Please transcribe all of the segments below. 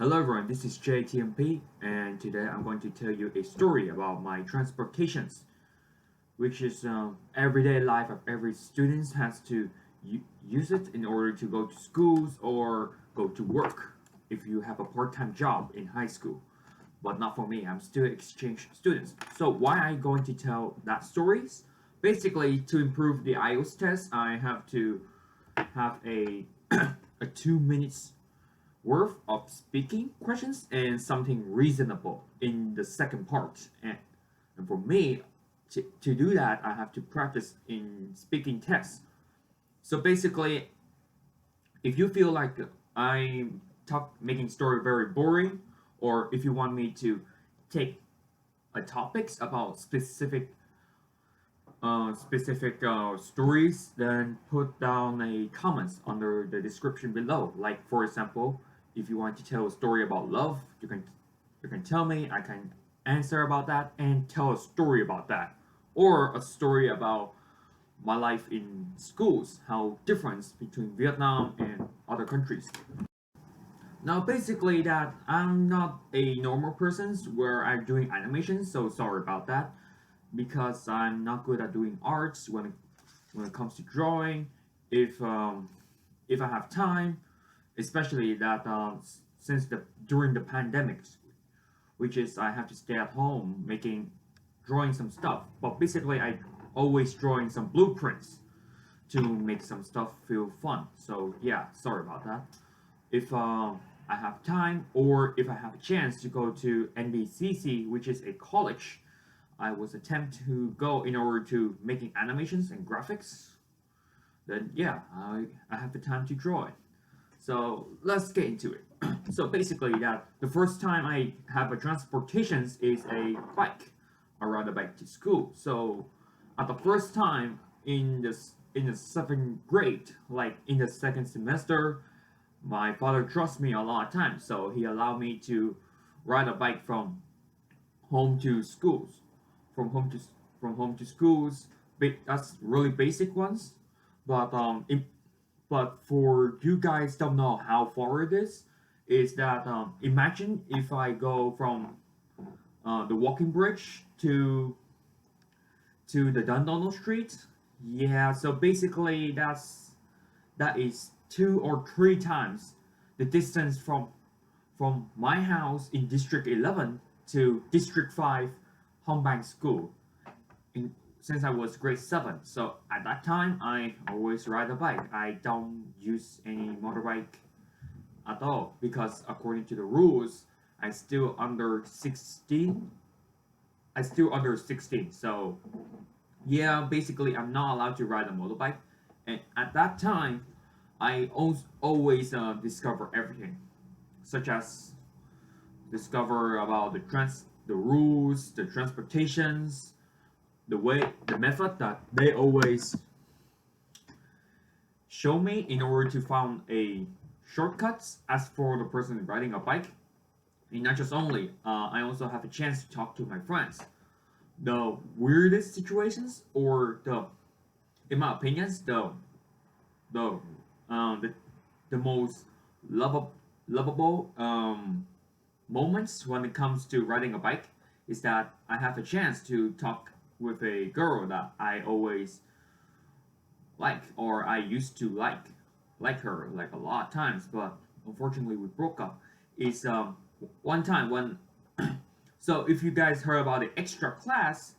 Hello everyone, this is JTMP, and today I'm going to tell you a story about my transportations, which is everyday life of every student has to use it in order to go to schools or go to work if you have a part-time job in high school. But not for me, I'm still exchange students. So why am I going to tell that stories? Basically, to improve the IELTS test, I have to have a a 2 minutes worth of speaking questions and something reasonable in the second part. And for me, to do that, I have to practice in speaking tests. So basically, if you feel like I'm making story very boring, or if you want me to take a topics about specific stories, then put down a comments under the description below. Like for example, if you want to tell a story about love, you can tell me. I can answer about that and tell a story about that, or a story about my life in schools, how difference between Vietnam and other countries. Now, basically, that I'm not a normal person where I'm doing animation, so sorry about that, because I'm not good at doing arts when it comes to drawing. If if I have time, especially that since the during the pandemics, which is I have to stay at home making drawing some stuff. But basically, I always drawing some blueprints to make some stuff feel fun. So yeah, sorry about that. If I have time or if I have a chance to go to NBCC, which is a college, I was attempt to go in order to making animations and graphics. Then yeah, I have the time to draw it. So let's get into it. So basically, that the first time I have a transportations is a bike. I ride a bike to school. So at the first time in the seventh grade, like in the second semester, my father trusts me a lot of times, so he allowed me to ride a bike from home to schools, from home to from home to schools. That's really basic ones, but but for you guys don't know how far it is that imagine if I go from the walking bridge to the Dundonald Street. Yeah, so basically that is two or three times the distance from my house in District 11 to District 5 Homebank School in since I was grade 7. So at that time, I always ride a bike. I don't use any motorbike at all because according to the rules, I still under 16. I still under 16. So yeah, basically I'm not allowed to ride a motorbike. And at that time, I always discover everything, such as discover about the rules, the transportations, the method that they always show me in order to find a shortcuts. As for the person riding a bike, and not just only, I also have a chance to talk to my friends. The weirdest situations, or in my opinions, the um, the, the most lovable moments when it comes to riding a bike is that I have a chance to talk with a girl that I always like, or I used to like her like a lot of times, but unfortunately we broke up. Is one time when so if you guys heard about the extra class,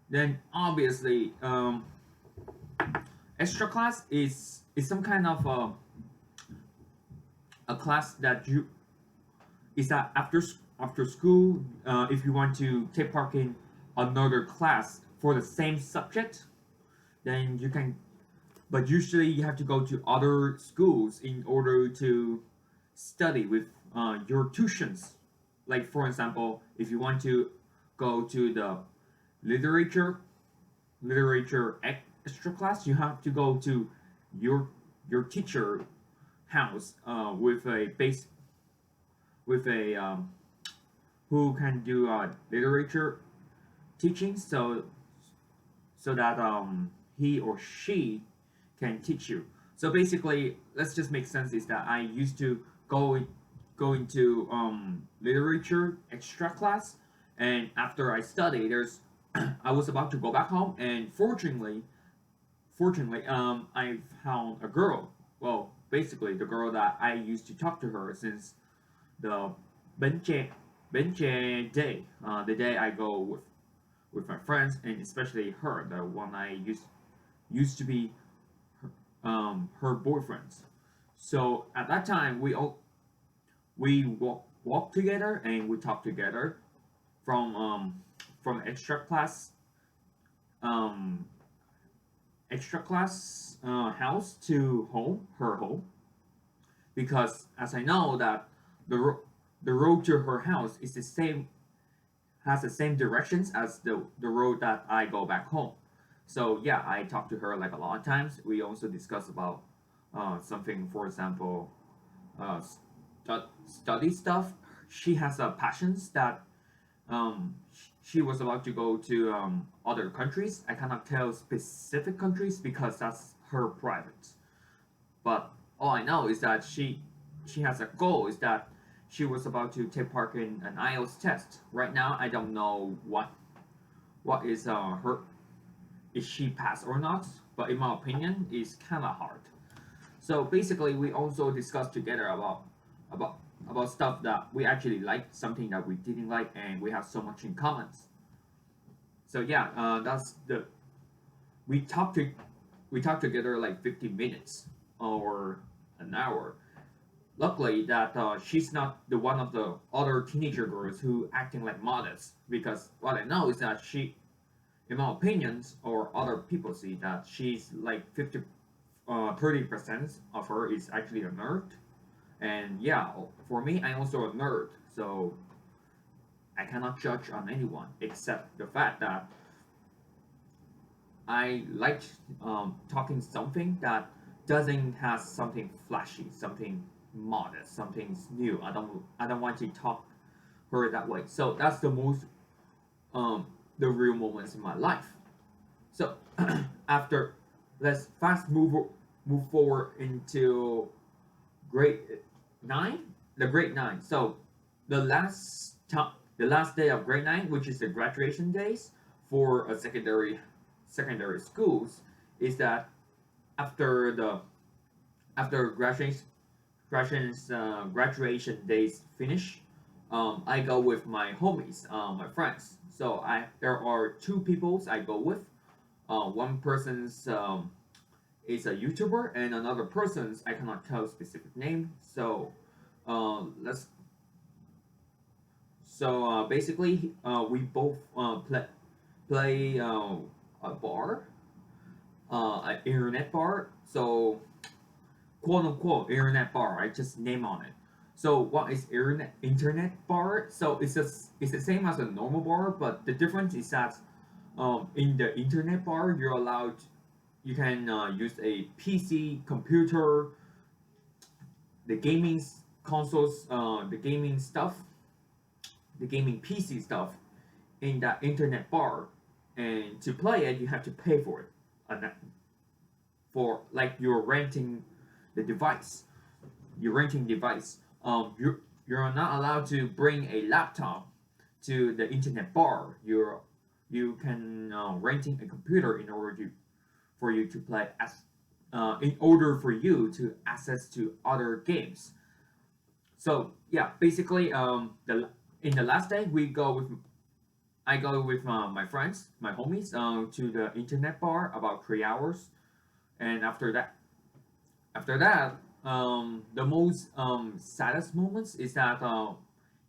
then obviously extra class is some kind of a class that you is that after school, if you want to take part in another class for the same subject, then you can. But usually you have to go to other schools in order to study with your tuitions. Like for example, if you want to go to the literature literature extra class, you have to go to your your teacher house with a base with a who can do literature teaching, so that he or she can teach you. So basically, let's just make sense is that I used to go going to literature extra class, and after I study, there's I was about to go back home, and fortunately, I found a girl. Well, basically, the girl that I used to talk to her since the benche benche day, the day I go with my friends, and especially her, the one I used to be her boyfriend. So at that time, we walk together and we talk together from extra class um, house to home, her home, because as I know that the road to her house is the same has the same directions as the road that I go back home. So yeah, I talk to her like a lot of times. We also discuss about something, for example, uh, study stuff. She has a passions that she was about to go to other countries. I cannot tell specific countries because that's her private. But all I know is that she has a goal. Is that she was about to take part in an IELTS test. Right now, I don't know what is her is she pass or not. But in my opinion, it's kind of hard. So basically, we also discussed together about about stuff that we actually liked, something that we didn't like, and we have so much in common. So yeah, that's the we talked to we talked together like 50 minutes or an hour. Luckily, that she's not the one of the other teenager girls who acting like modest. Because what I know is that she, in my opinions, or other people see that she's like 30% of her is actually a nerd. And yeah, for me, I'm also a nerd, so I cannot judge on anyone except the fact that I like talking something that doesn't have something flashy, something modest, something new. I don't want to talk her that way. So that's the most um the real moments in my life. So after let's fast move forward into grade nine, the grade nine. So the the last day of grade nine, which is the graduation days for a secondary schools, is that after the after graduation days finish, I go with my homies, my friends. So I there are two peoples I go with. One person's is a YouTuber, and another person's I cannot tell specific name. So let's basically we both play a bar, an internet bar. So quote unquote internet bar. I just name on it. So what is internet bar? So it's the same as a normal bar, but the difference is that in the internet bar you can use a PC computer, the gaming consoles, the gaming stuff, the gaming PC stuff in that internet bar, and to play it you have to pay for it, for like you're renting the device. You're renting device. You're not allowed to bring a laptop to the internet bar. You can renting a computer in order to for you to play as in order for you to access to other games. So yeah, basically the in the last day we go with I go with my friends, my homies, to the internet bar about 3 hours, and after that, the most saddest moments is that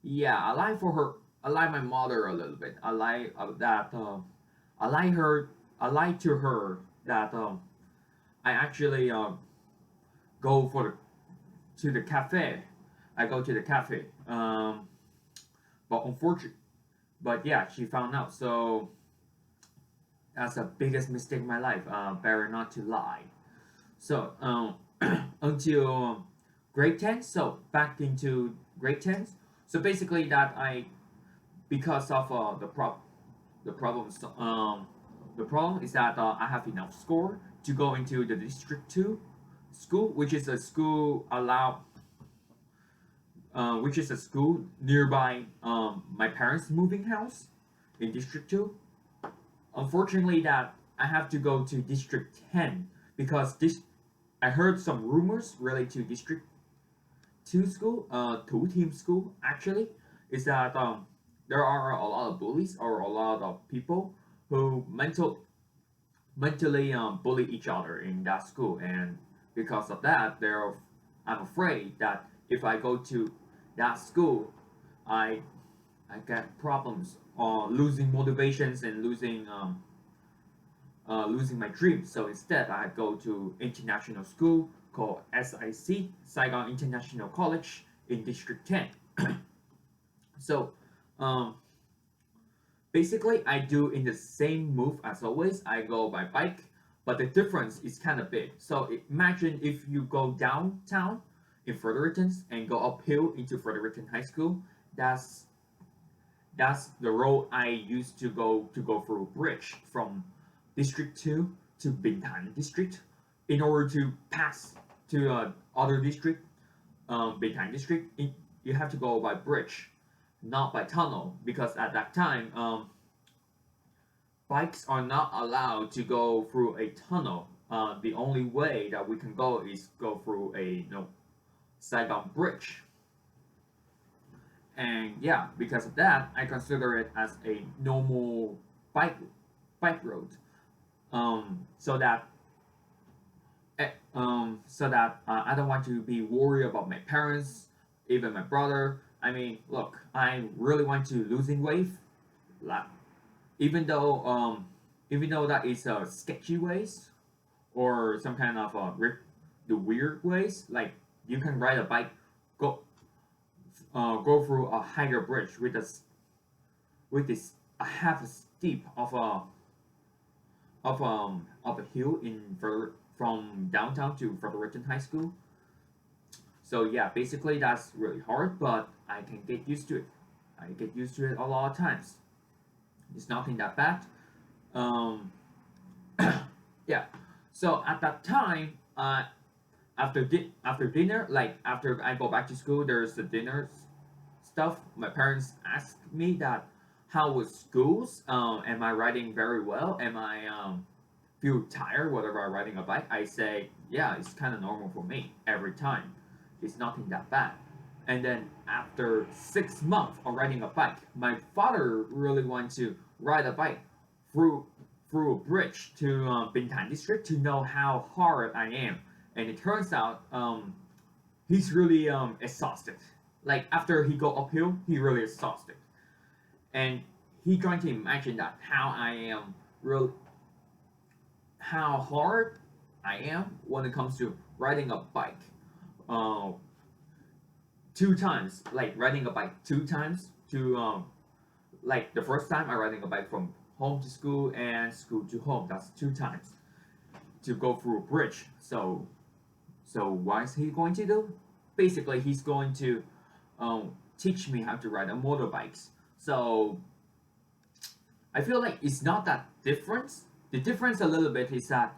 yeah, I lie for her. I lie my mother a little bit. I lie that I lie her. I lie to her that I actually go for to the cafe. I go to the cafe. But unfortunately, but yeah, she found out. So that's the biggest mistake in my life. Better not to lie. So until grade 10. So back into grade 10. So basically that I because of the problems the problem is that I have enough score to go into the district 2 school, which is a school allow which is a school nearby my parents' moving house in District 2. Unfortunately, that I have to go to District 10 because this I heard some rumors related to District 2 school, 2 team school actually, is that there are a lot of bullies or a lot of people who mentally bully each other in that school, and because of that, I'm afraid that if I go to that school, I I get problems losing motivations and losing my dreams. So instead, I go to international school called SIC, Saigon International College in District 10. So um, basically, I do in the same move as always. I go by bike, but the difference is kind of big. So imagine if you go downtown in Fredericton and go uphill into Fredericton High School. That's that's the road I used to go through a bridge from District 2 to Bintan District in order to pass to other district, Bintan District. You have to go by bridge, not by tunnel, because at that time bikes are not allowed to go through a tunnel. The only way that we can go is go through a Saigon Bridge. And yeah, because of that, I consider it as a normal bike bike road. So that I don't want to be worried about my parents, even my brother. I mean, look, I really want to losing weight, like, even though um, even though that is sketchy ways or some kind of the weird ways, like you can ride a bike, go go through a higher bridge with this a half a steep of a hill from downtown to Fredericton High School. So yeah, basically that's really hard, but I can get used to it. I get used to it a lot of times. It's nothing that bad. Um, yeah. So at that time, after dinner, like after I go back to school, there's the dinner stuff. My parents ask me that how was schools? Am I riding very well? Am I feel tired whenever I'm riding a bike? I say, yeah, it's kind of normal for me every time. It's nothing that bad. And then after 6 months of riding a bike, my father really wanted to ride a bike through through a bridge to Bintan district to know how hard I am. And it turns out he's really exhausted. Like after he go uphill, he really exhausted, and he trying to imagine that how I am real how hard I am when it comes to riding a bike. Uh, 2 times, like riding a bike 2 times to like the first time I riding a bike from home to school and school to home. That's 2 times to go through a bridge. So what is he going to do? Basically, he's going to teach me how to ride a motorbikes. So I feel like it's not that different. The difference a little bit is that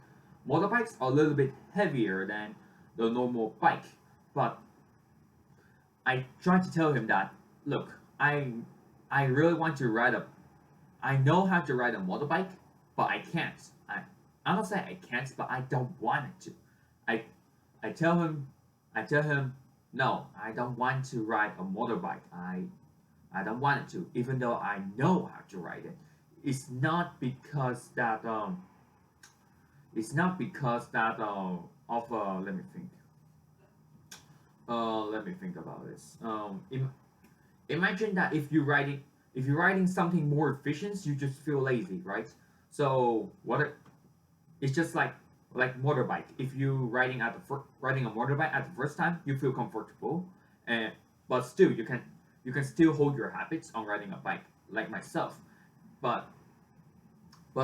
motorbikes are a little bit heavier than the normal bike. But I tried to tell him that, look, I really want to ride a I know how to ride a motorbike, but I can't. I'm not saying I can't, but I don't want it to. I I tell him I tell him no, I don't want to ride a motorbike. I don't want it to, even though I know how to ride it. It's not because that it's not because that of let me think about this. Imagine that if you're riding something more efficient, you just feel lazy, right? So it's just like motorbike. If you riding a motorbike at the first time, you feel comfortable, and but still you can still hold your habits on riding a bike, like myself. But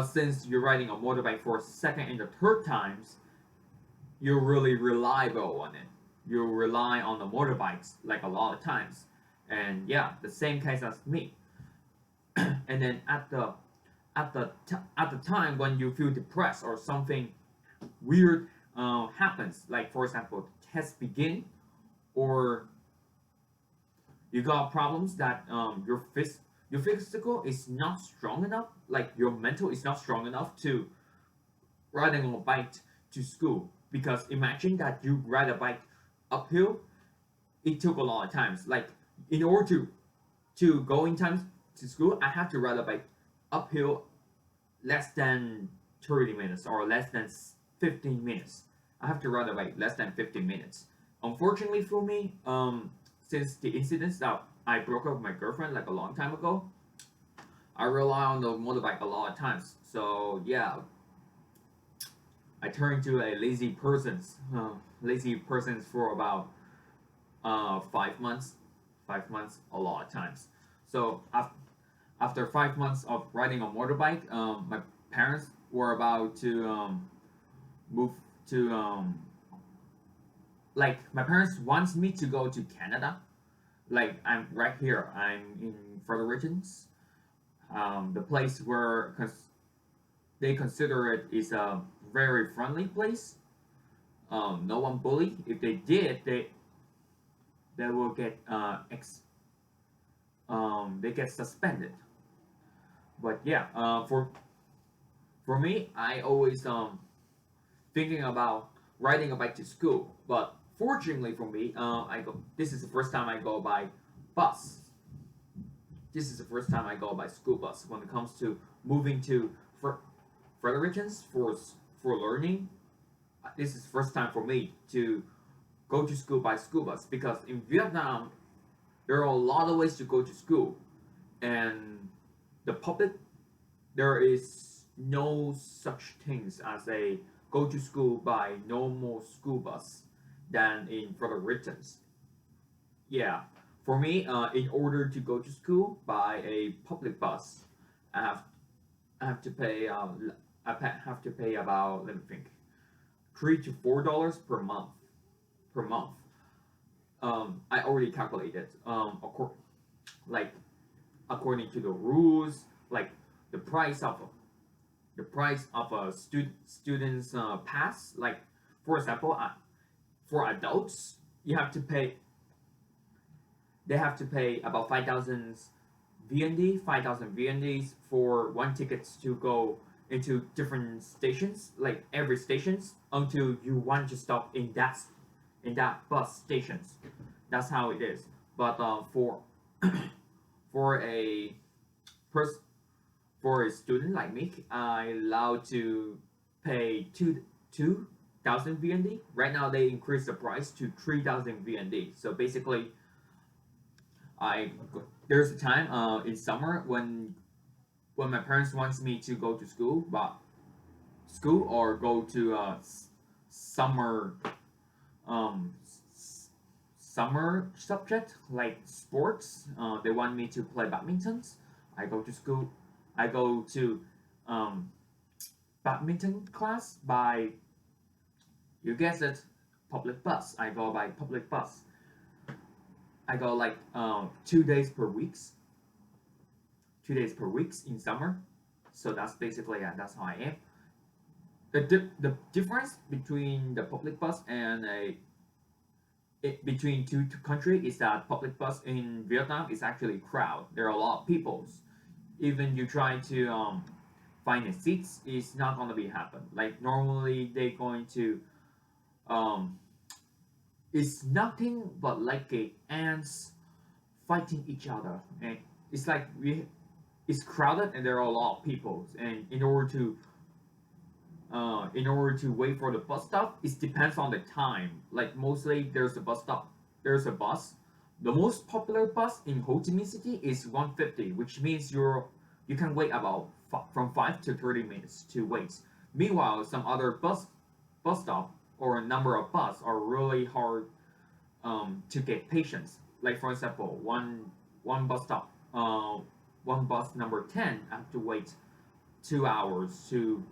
since you're riding a motorbike for a second and the third times, you're really reliable on it. You rely on the motorbikes like a lot of times, and yeah, the same case as me. And then at the time when you feel depressed or something weird happens, like for example, tests begin or you got problems that your physical is not strong enough, like your mental is not strong enough to riding on a bike to school. Because imagine that you ride a bike uphill, it took a lot of times. Like in order to go in time to school, I have to ride a bike uphill less than 30 minutes or less than 15 minutes. I have to ride a bike less than 15 minutes. Unfortunately for me, since the incidents that I broke up with my girlfriend like a long time ago, I rely on the motorbike a lot of times. So yeah, I turned to a lazy person for about 5 months, 5 months, a lot of times. So after 5 months of riding a motorbike, my parents were about to move to like my parents wants me to go to Canada. Like I'm right here. I'm in Fredericton's, the place where they consider it is a very friendly place. No one bully. If they did, they will get they get suspended. But yeah, for me, I always thinking about riding a bike to school. But fortunately for me, I go. This is the first time I go by bus. This is the first time I go by school bus. When it comes to moving to Fredericton's for learning, this is the first time for me to go to school by school bus because in Vietnam there are a lot of ways to go to school, and the public there is no such things as a go to school by normal school bus than in Fredericton's. Yeah, for me, in order to go to school by a public bus, I have I have to pay have to pay about, let me think, $3 to $4 per month per month. I already calculated. Like according to the rules, like the price of a student's pass. Like for example, for adults, you have to pay. They have to pay about 5,000 VNDs for one ticket to go into different stations, like every stations, until you want to stop in that bus stations. That's how it is. But for a person for a student like me, I allowed to pay two thousand VND. Right now they increase the price to 3,000 VND. So basically, I there's a time in summer when my parents wants me to go to school, but school or go to summer um summer subject like sports. They want me to play badminton. I go to school. I go to um, badminton class by, you guess it, public bus. I go by public bus. I go like 2 days per weeks, 2 days per weeks in summer. So that's basically, yeah, that's how I am. The difference between the public bus and between two country is that public bus in Vietnam is actually crowd. There are a lot of people. Even you try to find the seats, it's not gonna be happen. Like normally they going to um, it's nothing but like a ants fighting each other, and it's like it's crowded and there are a lot of people, and in order to wait for the bus stop, it depends on the time. Like mostly there's a bus stop, there's a bus. The most popular bus in Ho Chi Minh City is 150, which means you can wait about from 5 to 30 minutes to wait. Meanwhile, some other bus stop or a number of bus are really hard to get patients. Like for example, one bus stop, one bus number 10, I have to wait 2 hours to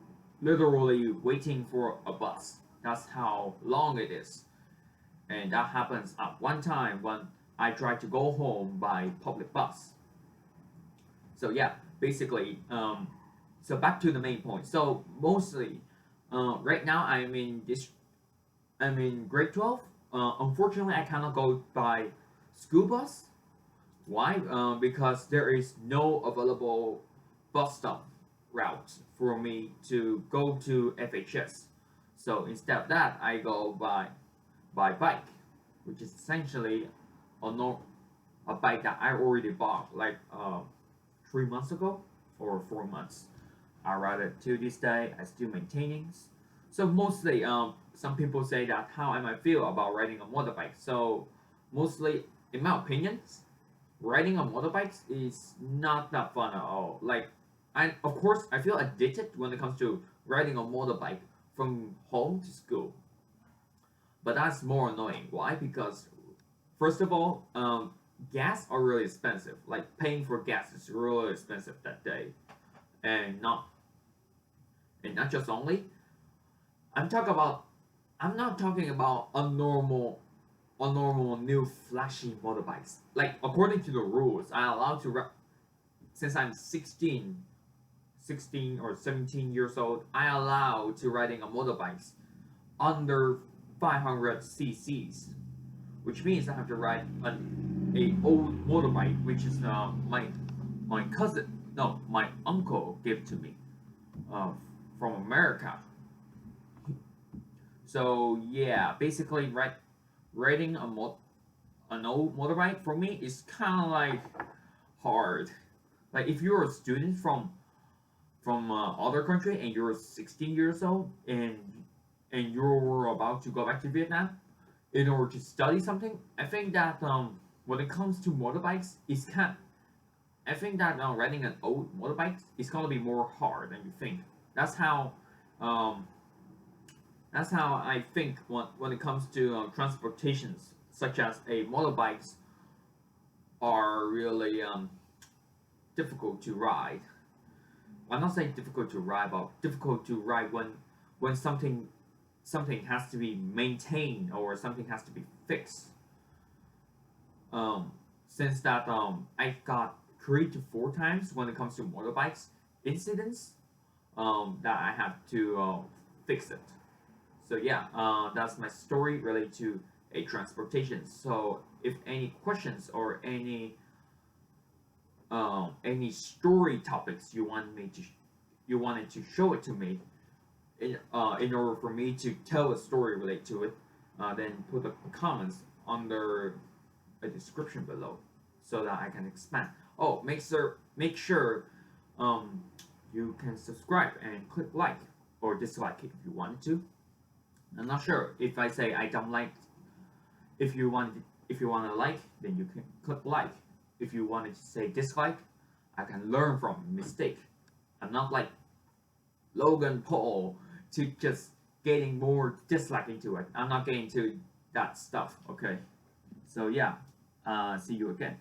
literally waiting for a bus. That's how long it is. And that happens at one time when I try to go home by public bus. So yeah, basically, so back to the main point. So mostly, right now I'm in grade 12. Unfortunately, I cannot go by school bus, Why? Because there is no available bus stop route for me to go to FHS. So instead of that, I go by bike, which is essentially a no, a bike that I already bought like 3 months ago or 4 months. I ride it to this day. I still maintaining. So mostly, some people say that how am I feel about riding a motorbike. So mostly, in my opinion, riding a motorbike is not that fun at all. Like, I of course I feel addicted when it comes to riding a motorbike from home to school, but that's more annoying. Why? Because first of all, gas are really expensive. Like paying for gas is really expensive that day, and not just only. I'm talking about. I'm not talking about a normal new flashy motorbikes. Like according to the rules, I'm allowed to since I'm 16 or 17 years old, I allowed to riding a motorbikes under 500 cc's, which means I have to ride a old motorbike, which is my cousin, no, my uncle gave to me uh, from America. So yeah, basically, riding an old motorbike for me is kind of like hard. Like if you're a student from other country and you're 16 years old and you're about to go back to Vietnam in order to study something, I think that when it comes to motorbikes, I think that riding an old motorbike is gonna be more hard than you think. That's how um, that's how I think when it comes to transportations, such as a motorbikes are really difficult to ride. I'm not saying difficult to ride, but difficult to ride when something has to be maintained or something has to be fixed. Um, since that I got 3 to 4 times when it comes to motorbikes incidents that I have to fix it. So yeah, that's my story related to a transportation. So if any questions or any story topics you wanted to show it to me in order for me to tell a story related to it, then put the comments under a description below so that I can expand. Oh, make sure um, you can subscribe and click like or dislike it if you wanted to. I'm not sure if I say I don't like. If you want to like, then you can click like. If you wanted to say dislike, I can learn from mistake. I'm not like Logan Paul to just getting more dislike into it. I'm not getting to that stuff. Okay, so yeah, see you again.